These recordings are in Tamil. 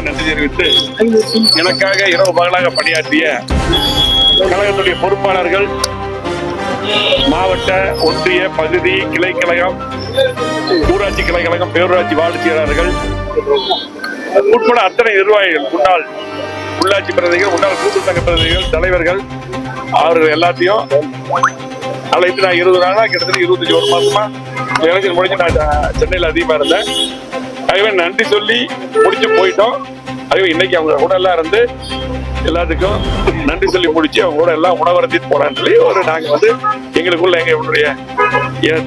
நன்றி தெரிவித்து எனக்காக இரவு பகலாக பணியாற்றிய கழகத்துடைய பொறுப்பாளர்கள், மாவட்ட, ஒன்றிய, பகுதி, கிளை கழகம், ஊராட்சி கிளை கழகம், பேரூராட்சி வார்டு செயலாளர்கள் உட்பட அத்தனை நிர்வாகிகள், முன்னாள் உள்ளாட்சி பிரதிநிதிகள், முன்னாள் கூட்டு சங்க பிரதிநிதிகள், தலைவர்கள், அவர்கள் எல்லாத்தையும் அழைத்து நான் 20 நாளா கிட்டத்தட்ட 21 மாசமா எலெக்ஷன் முடிஞ்சு நான் சென்னையில் அதிகமா இருந்தேன். ஆகவே நன்றி சொல்லி முடிச்சு போயிட்டோம். ஆகவே இன்னைக்கு அவங்க கூட எல்லாம் இருந்து எல்லாத்துக்கும் நன்றி சொல்லி முடிச்சு அவங்க கூட எல்லாம் உணவருந்திட்டு போறான்னு சொல்லி நாங்க எங்களுக்குள்ள எங்களுடைய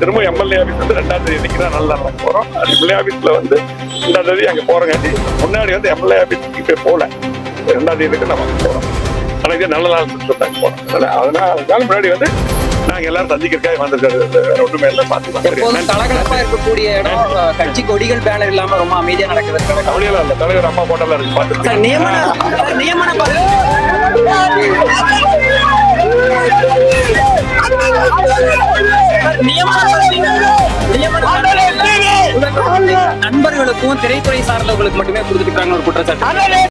திரும்ப எம்எல்ஏ ஆபீஸ் 2ஆம் தேதி இன்னைக்கு தான் நல்லா போறோம். அது எம்எல்ஏ ஆபீஸ்ல 2ஆம் தேதி அங்க போறங்காட்டி முன்னாடி எம்எல்ஏ ஆபீஸ்க்கு போய் போல 2ஆம் தேதிக்கு நம்ம போறோம். அன்னைக்கு நல்ல நாள் போறோம். அதனால முன்னாடி நாங்க எல்லாரும் சந்திக்கிறதுக்காக வந்திருக்காரு. ஒண்ணுமே எல்லாம் பார்த்துக்கலாம். கலகலப்பா இருக்கக்கூடிய இடம், கட்சி கொடிகள் பேனர் இல்லாம ரொம்ப அமைதியா நடக்கிறது. கவலையெல்லாம் இல்ல. தலைவர் அம்மா போட்டெல்லாம் இருக்கு, பார்த்து நண்பர்களுக்கும் திரைத்துறை சார்ந்தவர்களுக்கு மட்டுமே கொடுத்துருக்காங்க ஒரு குற்றச்சாட்டு.